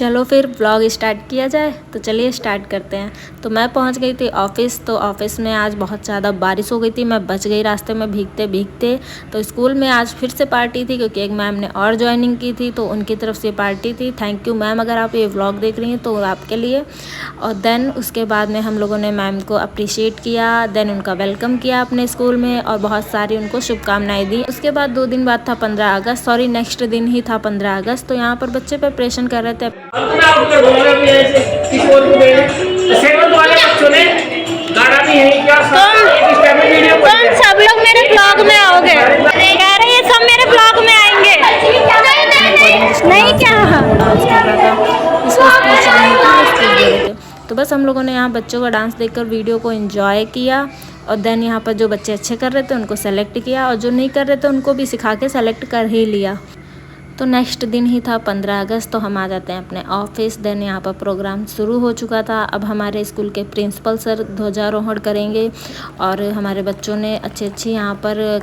चलो फिर vlog start किया जाए। तो चलिए स्टार्ट करते हैं। तो मैं पहुंच गई थी ऑफिस। तो ऑफिस में आज बहुत ज़्यादा बारिश हो गई थी, मैं बच गई रास्ते में भीगते भीगते। तो स्कूल में आज फिर से पार्टी थी क्योंकि एक मैम ने और ज्वाइनिंग की थी, तो उनकी तरफ से पार्टी थी। थैंक यू मैम, अगर आप ये व्लॉग देख रही हैं तो आपके लिए। और देन उसके बाद में हम लोगों ने मैम को अप्रिशिएट किया, देन उनका वेलकम किया अपने स्कूल में और बहुत सारी उनको शुभकामनाएँ दी। उसके बाद 2 दिन बाद था 15 अगस्त, सॉरी नेक्स्ट दिन ही था 15 अगस्त। तो यहाँ पर बच्चे प्रिपरेशन कर रहे थे। तुम सब लोग मेरे ब्लॉग में आओगे, कह रहे हैं सब मेरे ब्लॉग में आएंगे। नहीं क्या तो बस हम लोगों ने यहाँ बच्चों का डांस देखकर वीडियो को एंजॉय किया। और देन यहाँ पर जो बच्चे अच्छे कर रहे थे उनको सेलेक्ट किया और जो नहीं कर रहे थे उनको भी सिखा के सेलेक्ट कर ही लिया। तो नेक्स्ट दिन ही था 15 अगस्त। तो हम आ जाते हैं अपने ऑफिस। देन यहाँ पर प्रोग्राम शुरू हो चुका था। अब हमारे स्कूल के प्रिंसिपल सर ध्वजारोहण करेंगे और हमारे बच्चों ने अच्छे यहाँ पर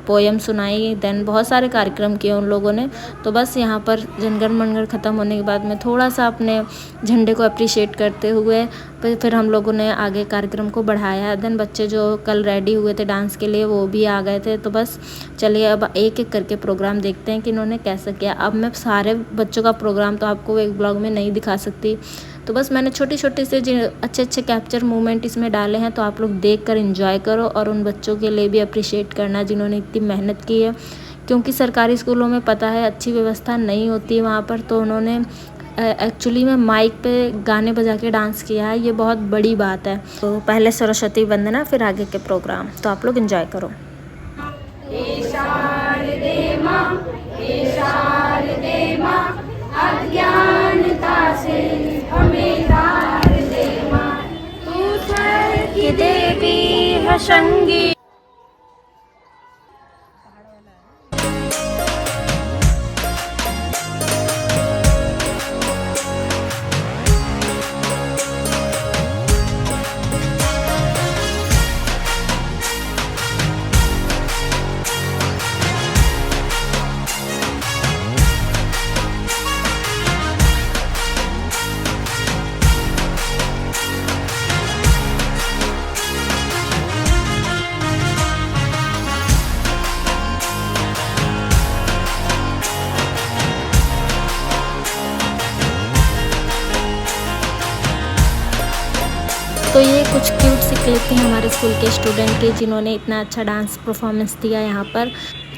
पोएम सुनाई। देन बहुत सारे कार्यक्रम किए उन लोगों ने। तो बस यहाँ पर जनगण मनगण ख़त्म होने के बाद में थोड़ा सा अपने झंडे को अप्रिशिएट करते हुए फिर हम लोगों ने आगे कार्यक्रम को बढ़ाया। देन बच्चे जो कल रेडी हुए थे डांस के लिए वो भी आ गए थे। तो बस चलिए अब एक एक करके प्रोग्राम देखते हैं कि इन्होंने कैसा किया। अब मैं सारे बच्चों का प्रोग्राम तो आपको एक ब्लॉग में नहीं दिखा सकती, तो बस मैंने छोटे छोटे से अच्छे कैप्चर मोमेंट इसमें डाले हैं। तो आप लोग देख कर इंजॉय करो और उन बच्चों के लिए भी अप्रिशिएट करना जिन्होंने इतनी मेहनत की है, क्योंकि सरकारी स्कूलों में पता है अच्छी व्यवस्था नहीं होती है वहाँ पर। तो उन्होंने एक्चुअली में माइक पे गाने बजा के डांस किया है, ये बहुत बड़ी बात है। तो पहले सरस्वती वंदना फिर आगे के प्रोग्राम, तो आप लोग एंजॉय करो। अज्ञानता से हमें तार दे मां, तू स्वर्ग की देवी है संगी। तो ये कुछ क्यूट सी क्लिप थी हमारे स्कूल के स्टूडेंट के जिन्होंने इतना अच्छा डांस परफॉर्मेंस दिया यहाँ पर।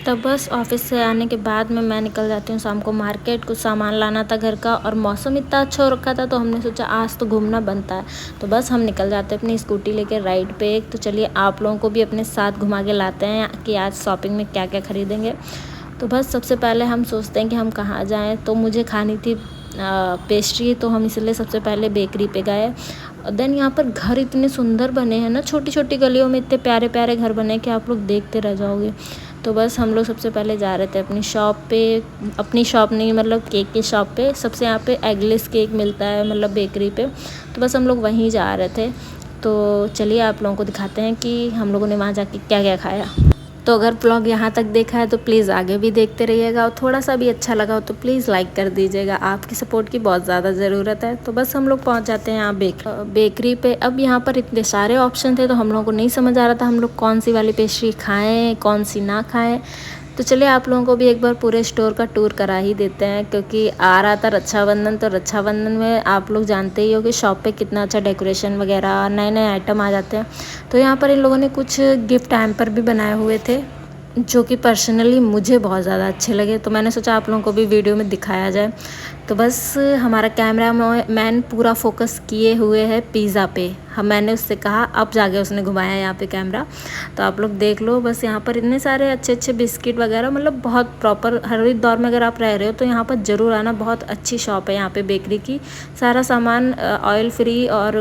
तब बस ऑफिस से आने के बाद में मैं निकल जाती हूँ शाम को मार्केट, कुछ सामान लाना था घर का और मौसम इतना अच्छा हो रखा था तो हमने सोचा आज तो घूमना बनता है। तो बस हम निकल जाते हैं अपनी स्कूटी लेके राइड पे। तो चलिए आप लोगों को भी अपने साथ घुमा के लाते हैं कि आज शॉपिंग में क्या क्या ख़रीदेंगे। तो बस सबसे पहले हम सोचते हैं कि हम कहाँ जाएँ। तो मुझे खानी थी पेस्ट्री, तो हम इसलिए सबसे पहले बेकरी पे गए। देन यहाँ पर घर इतने सुंदर बने हैं ना, छोटी छोटी गलियों में इतने प्यारे प्यारे घर बने कि आप लोग देखते रह जाओगे। तो बस हम लोग सबसे पहले जा रहे थे अपनी शॉप पे, अपनी शॉप नहीं मतलब केक की शॉप पे। सबसे यहाँ पे एगलेस केक मिलता है मतलब बेकरी पे, तो बस हम लोग वहीं जा रहे थे। तो चलिए आप लोगों को दिखाते हैं कि हम लोगों ने वहाँ जाके क्या क्या खाया। तो अगर ब्लॉग यहाँ तक देखा है तो प्लीज़ आगे भी देखते रहिएगा और थोड़ा सा भी अच्छा लगा हो तो प्लीज़ लाइक कर दीजिएगा, आपकी सपोर्ट की बहुत ज़्यादा ज़रूरत है। तो बस हम लोग पहुँच जाते हैं यहाँ बेकरी पे। अब यहाँ पर इतने सारे ऑप्शन थे तो हम लोगों को नहीं समझ आ रहा था हम लोग कौन सी वाली पेस्ट्री खाएँ कौन सी ना खाएँ। तो चलिए आप लोगों को भी एक बार पूरे स्टोर का टूर करा ही देते हैं, क्योंकि आ रहा था रक्षाबंधन। तो रक्षाबंधन में आप लोग जानते ही हो कि शॉप पे कितना अच्छा डेकोरेशन वगैरह नए नए आइटम आ जाते हैं। तो यहाँ पर इन लोगों ने कुछ गिफ्ट हैम्पर भी बनाए हुए थे जो कि पर्सनली मुझे बहुत ज़्यादा अच्छे लगे। तो मैंने सोचा आप लोगों को भी वीडियो में दिखाया जाए। तो बस हमारा कैमरा मैन पूरा फोकस किए हुए है पिज़्ज़ा पे। मैंने उससे कहा अब जाके उसने घुमाया यहाँ पे कैमरा। तो आप लोग देख लो बस यहाँ पर इतने सारे अच्छे अच्छे बिस्किट वगैरह, मतलब बहुत प्रॉपर। हरिद्वार में अगर आप रह रहे हो तो यहाँ पर ज़रूर आना, बहुत अच्छी शॉप है यहाँ पे बेकरी की। सारा सामान ऑयल फ्री और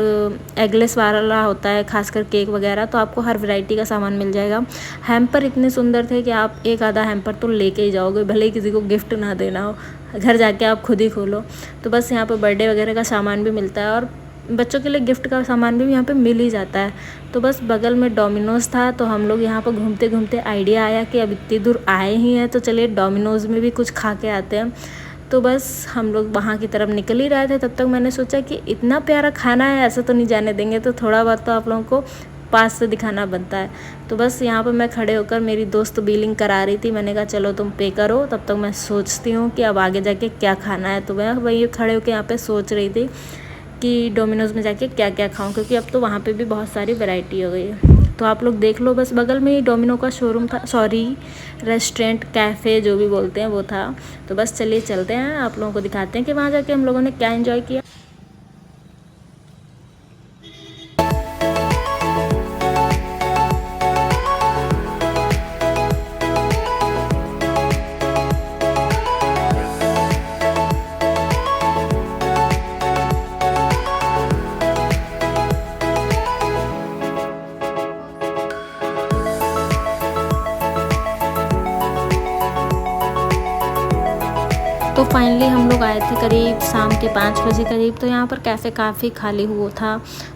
एगलेस वाला होता है, खासकर केक वगैरह। तो आपको हर वैरायटी का सामान मिल जाएगा। हैम्पर इतने सुंदर थे कि आप एक आधा हैम्पर तो लेके ही जाओगे, भले ही किसी को गिफ्ट ना देना हो, घर जाके आप खुद ही खोलो। तो बस यहाँ पे बर्थडे वगैरह का सामान भी मिलता है और बच्चों के लिए गिफ्ट का सामान भी यहाँ पे मिल ही जाता है। तो बस बगल में डोमिनोज़ था, तो हम लोग यहाँ पर घूमते घूमते आइडिया आया कि अब इतनी दूर आए ही हैं तो चलिए डोमिनोज़ में भी कुछ खा के आते हैं। तो बस हम लोग वहाँ की तरफ निकल ही रहे थे, तब तक मैंने सोचा कि इतना प्यारा खाना है, ऐसा तो नहीं जाने देंगे, तो थोड़ा बहुत तो आप लोगों को पास से दिखाना बनता है। तो बस यहाँ पर मैं खड़े होकर मेरी दोस्त बिलिंग करा रही थी, मैंने कहा चलो तुम पे करो, तब तक मैं सोचती हूँ कि अब आगे जाके क्या खाना है। तो मैं वही खड़े होकर यहाँ पे सोच रही थी कि डोमिनोज़ में जाके क्या क्या खाऊं, क्योंकि अब तो वहाँ पे भी बहुत सारी वैरायटी हो गई है। तो आप लोग देख लो, बस बगल में ही डोमिनो का शोरूम था, सॉरी रेस्टोरेंट कैफ़े जो भी बोलते हैं वो था। तो बस चलिए चलते हैं, आप लोगों को दिखाते हैं कि वहाँ जाके हम लोगों ने क्या एंजॉय किया। तो फाइनली हम लोग आए थे करीब शाम के 5 बजे करीब। तो यहाँ पर कैफ़े काफ़ी खाली हुआ था,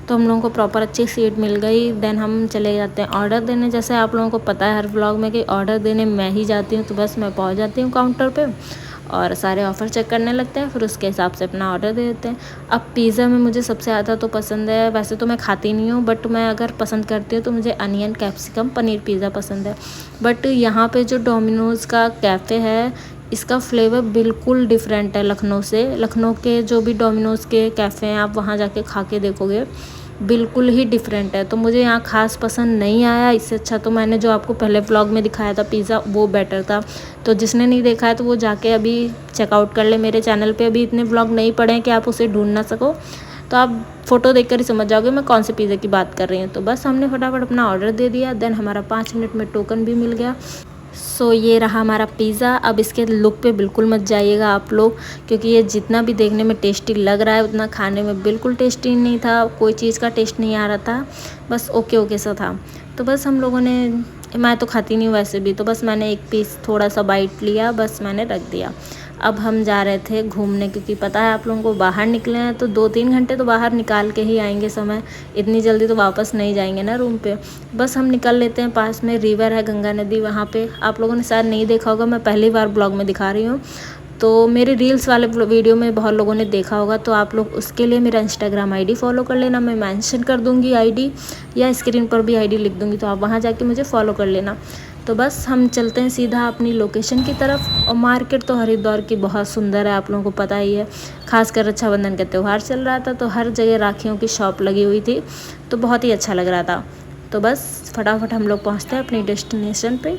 तो हम लोगों को प्रॉपर अच्छी सीट मिल गई। देन हम चले जाते हैं ऑर्डर देने। जैसे आप लोगों को पता है हर व्लॉग में कि ऑर्डर देने मैं ही जाती हूँ, तो बस मैं पहुँच जाती हूँ काउंटर पे और सारे ऑफ़र चेक करने लगते हैं, फिर उसके हिसाब से अपना ऑर्डर दे देते हैं। अब पिज़्ज़ा में मुझे सबसे ज़्यादा तो पसंद है, वैसे तो मैं खाती नहीं हूँ, बट मैं अगर पसंद करती हूँ तो मुझे अनियन कैप्सिकम पनीर पिज़्ज़ा पसंद है। बट यहाँ पे जो डोमिनोज़ का कैफ़े है, इसका फ्लेवर बिल्कुल डिफरेंट है लखनऊ से। लखनऊ के जो भी डोमिनोज़ के कैफ़े हैं आप वहाँ जाके खा के देखोगे, बिल्कुल ही डिफरेंट है। तो मुझे यहाँ ख़ास पसंद नहीं आया। इससे अच्छा तो मैंने जो आपको पहले व्लॉग में दिखाया था पिज़्ज़ा, वो बेटर था। तो जिसने नहीं देखा है तो वो जाके अभी चेकआउट कर ले। मेरे चैनल पे अभी इतने व्लॉग नहीं पड़े हैं कि आप उसे ढूंढ ना सको, तो आप फ़ोटो देखकर ही समझ जाओगे मैं कौन से पिज़्ज़ा की बात कर रही हूँ। तो बस हमने फटाफट अपना ऑर्डर दे दिया, देन हमारा 5 मिनट में टोकन भी मिल गया। सो ये रहा हमारा पिज़्ज़ा। अब इसके लुक पे बिल्कुल मत जाइएगा आप लोग, क्योंकि ये जितना भी देखने में टेस्टी लग रहा है उतना खाने में बिल्कुल टेस्टी नहीं था। कोई चीज़ का टेस्ट नहीं आ रहा था, बस ओके ओके सा था। तो बस हम लोगों ने, मैं तो खाती नहीं हूँ वैसे भी, तो बस मैंने एक पीस थोड़ा सा बाइट लिया, बस मैंने रख दिया। अब हम जा रहे थे घूमने, क्योंकि पता है आप लोगों को बाहर निकले हैं तो 2-3 घंटे तो बाहर निकाल के ही आएंगे समय, इतनी जल्दी तो वापस नहीं जाएंगे ना रूम पे। बस हम निकल लेते हैं, पास में रिवर है गंगा नदी, वहाँ पे आप लोगों ने शायद नहीं देखा होगा, मैं पहली बार ब्लॉग में दिखा रही हूँ। तो मेरे रील्स वाले वीडियो में बहुत लोगों ने देखा होगा, तो आप लोग उसके लिए मेरा इंस्टाग्राम आईडी फॉलो कर लेना। मैं मेंशन कर दूँगी आईडी, या स्क्रीन पर भी आईडी लिख दूँगी, तो आप वहाँ जाके मुझे फॉलो कर लेना। तो बस हम चलते हैं सीधा अपनी लोकेशन की तरफ। और मार्केट तो हरिद्वार की बहुत सुंदर है, आप लोगों को पता ही है। खासकर रक्षाबंधन का त्यौहार चल रहा था, तो हर जगह राखियों की शॉप लगी हुई थी, तो बहुत ही अच्छा लग रहा था। तो बस फटाफट हम लोग पहुँचते हैं अपनी डेस्टिनेशन पे।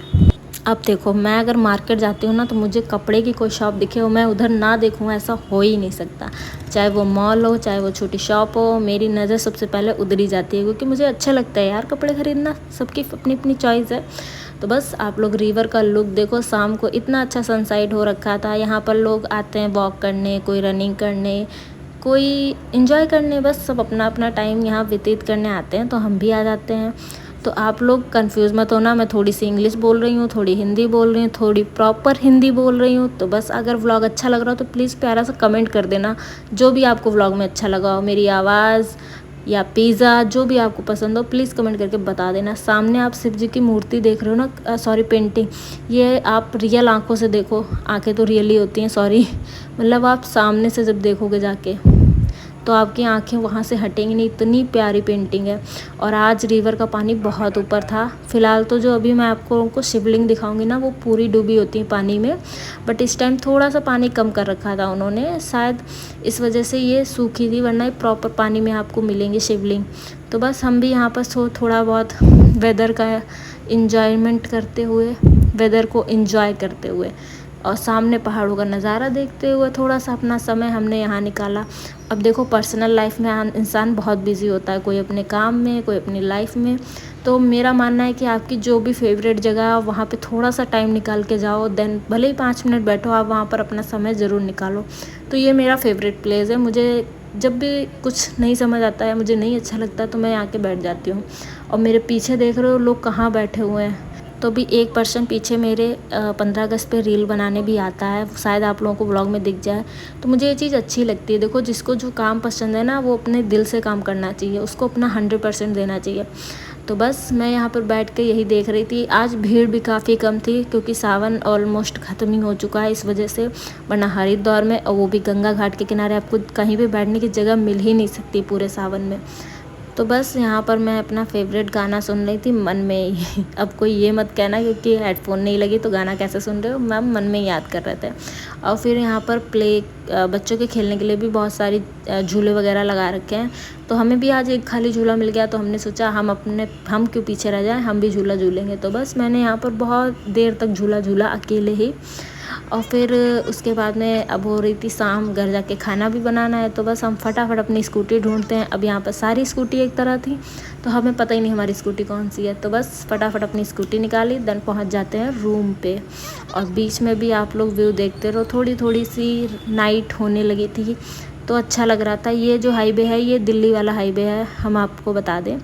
अब देखो, मैं अगर मार्केट जाती हूँ ना, तो मुझे कपड़े की कोई शॉप दिखे हो मैं उधर ना देखूँ, ऐसा हो ही नहीं सकता। चाहे वो मॉल हो, चाहे वो छोटी शॉप हो, मेरी नज़र सबसे पहले उधर ही जाती है, क्योंकि मुझे अच्छा लगता है यार कपड़े ख़रीदना। सबकी अपनी अपनी चॉइस है। तो बस आप लोग रिवर का लुक देखो, शाम को इतना अच्छा सनसेट हो रखा था। यहाँ पर लोग आते हैं वॉक करने, कोई रनिंग करने, कोई एंजॉय करने, बस सब अपना अपना टाइम यहाँ व्यतीत करने आते हैं, तो हम भी आ जाते हैं। तो आप लोग कंफ्यूज मत होना, मैं थोड़ी सी इंग्लिश बोल रही हूँ, थोड़ी हिंदी बोल रही हूँ, थोड़ी प्रॉपर हिंदी बोल रही हूँ। तो बस अगर व्लॉग अच्छा लग रहा हो तो प्लीज़ प्यारा सा कमेंट कर देना, जो भी आपको व्लॉग में अच्छा लगा हो, मेरी आवाज़ या पिज़्ज़ा, जो भी आपको पसंद हो प्लीज़ कमेंट करके बता देना। सामने आप शिव जी की मूर्ति देख रहे हो ना, सॉरी पेंटिंग, ये आप रियल आँखों से देखो, आँखें तो रियल ही होती हैं, सॉरी, मतलब आप सामने से जब देखोगे जाके तो आपकी आंखें वहाँ से हटेंगी नहीं, इतनी प्यारी पेंटिंग है। और आज रिवर का पानी बहुत ऊपर था। फ़िलहाल तो जो अभी मैं आपको शिवलिंग दिखाऊंगी ना, वो पूरी डूबी होती है पानी में, बट इस टाइम थोड़ा सा पानी कम कर रखा था उन्होंने, शायद इस वजह से ये सूखी थी, वरना प्रॉपर पानी में आपको मिलेंगे शिवलिंग। तो बस हम भी यहाँ पर थोड़ा बहुत वेदर का इंजॉयमेंट करते हुए, वेदर को इंजॉय करते हुए और सामने पहाड़ों का नज़ारा देखते हुए थोड़ा सा अपना समय हमने यहाँ निकाला। अब देखो, पर्सनल लाइफ में इंसान बहुत बिजी होता है, कोई अपने काम में, कोई अपनी लाइफ में। तो मेरा मानना है कि आपकी जो भी फेवरेट जगह है वहाँ पे थोड़ा सा टाइम निकाल के जाओ, देन भले ही 5 मिनट बैठो, आप वहाँ पर अपना समय ज़रूर निकालो। तो ये मेरा फेवरेट प्लेस है। मुझे जब भी कुछ नहीं समझ आता है, मुझे नहीं अच्छा लगता, तो मैं आके बैठ जाती हूँ। और मेरे पीछे देख रहे हो लोग कहाँ बैठे हुए हैं, तो भी एक पर्सन पीछे मेरे 15 अगस्त पे रील बनाने भी आता है, शायद आप लोगों को व्लॉग में दिख जाए। तो मुझे ये चीज़ अच्छी लगती है। देखो, जिसको जो काम पसंद है ना, वो अपने दिल से काम करना चाहिए, उसको अपना 100% देना चाहिए। तो बस मैं यहाँ पर बैठ के यही देख रही थी। आज भीड़ भी काफ़ी कम थी क्योंकि सावन ऑलमोस्ट ख़त्म ही हो चुका है इस वजह से, वरना हरिद्वार में और वो भी गंगा घाट के किनारे आपको कहीं भी बैठने की जगह मिल ही नहीं सकती पूरे सावन में। तो बस यहाँ पर मैं अपना फेवरेट गाना सुन रही थी मन में ही। अब कोई ये मत कहना क्योंकि हेडफोन नहीं लगी तो गाना कैसे सुन रहे हो, मैम मन में ही याद कर रहे थे। और फिर यहाँ पर बच्चों के खेलने के लिए भी बहुत सारी झूले वगैरह लगा रखे हैं। तो हमें भी आज एक खाली झूला मिल गया तो हमने सोचा हम क्यों पीछे रह जाएं, हम भी झूला झूलेंगे। तो बस मैंने यहाँ पर बहुत देर तक झूला झूला अकेले ही। और फिर उसके बाद में अब हो रही थी शाम, घर जाके खाना भी बनाना है। तो बस हम फटाफट अपनी स्कूटी ढूंढते हैं। अब यहाँ पर सारी स्कूटी एक तरह थी तो हमें पता ही नहीं हमारी स्कूटी कौन सी है। तो बस फटाफट अपनी स्कूटी निकाली, देन पहुँच जाते हैं रूम पे। और बीच में भी आप लोग व्यू देखते रहो, थोड़ी सी नाइट होने लगी थी तो अच्छा लग रहा था। ये जो हाईवे है ये दिल्ली वाला हाईवे है, हम आपको बता दें।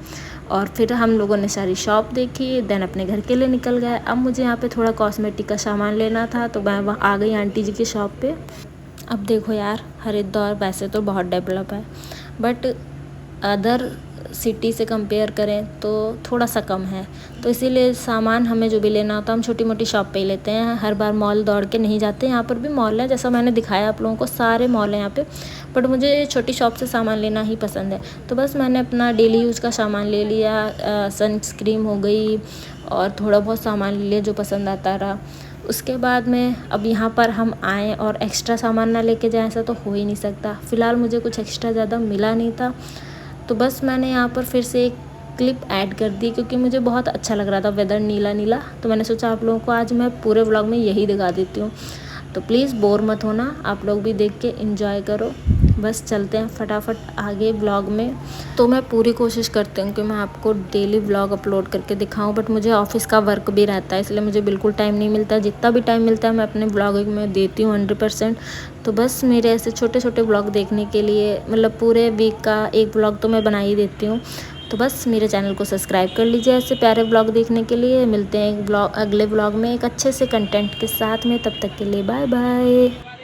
और फिर हम लोगों ने सारी शॉप देखी, देन अपने घर के लिए निकल गए। अब मुझे यहाँ पे थोड़ा कॉस्मेटिक का सामान लेना था तो मैं वहाँ आ गई आंटी जी की शॉप पे। अब देखो यार, हरिद्वार वैसे तो बहुत डेवलप है बट अदर सिटी से कंपेयर करें तो थोड़ा सा कम है। तो इसीलिए सामान हमें जो भी लेना होता है हम छोटी मोटी शॉप पे ही लेते हैं, हर बार मॉल दौड़ के नहीं जाते। यहाँ पर भी मॉल है, जैसा मैंने दिखाया आप लोगों को, सारे मॉल हैं यहाँ पे, बट मुझे छोटी शॉप से सामान लेना ही पसंद है। तो बस मैंने अपना डेली यूज़ का सामान ले लिया, सनस्क्रीन हो गई और थोड़ा बहुत सामान ले लिया जो पसंद आता रहा। उसके बाद में अब यहाँ पर हम आएँ और एक्स्ट्रा सामान ना लेके जाएँ ऐसा तो हो ही नहीं सकता। फ़िलहाल मुझे कुछ एक्स्ट्रा ज़्यादा मिला नहीं था तो बस मैंने यहाँ पर फिर से एक क्लिप ऐड कर दी क्योंकि मुझे बहुत अच्छा लग रहा था वेदर नीला नीला। तो मैंने सोचा आप लोगों को आज मैं पूरे व्लॉग में यही दिखा देती हूँ। तो प्लीज़ बोर मत होना, आप लोग भी देख के एंजॉय करो। बस चलते हैं फटाफट आगे व्लॉग में। तो मैं पूरी कोशिश करती हूँ कि मैं आपको डेली व्लॉग अपलोड करके दिखाऊं, बट मुझे ऑफिस का वर्क भी रहता है इसलिए मुझे बिल्कुल टाइम नहीं मिलता। जितना भी टाइम मिलता है मैं अपने व्लॉगिंग में देती हूँ 100%। तो बस मेरे ऐसे छोटे छोटे व्लॉग देखने के लिए, मतलब पूरे वीक का एक व्लॉग तो मैं बना ही देती हूँ। तो बस मेरे चैनल को सब्सक्राइब कर लीजिए ऐसे प्यारे व्लॉग देखने के लिए। मिलते हैं एक अगले व्लॉग में एक अच्छे से कंटेंट के साथ में, तब तक के लिए बाय बाय।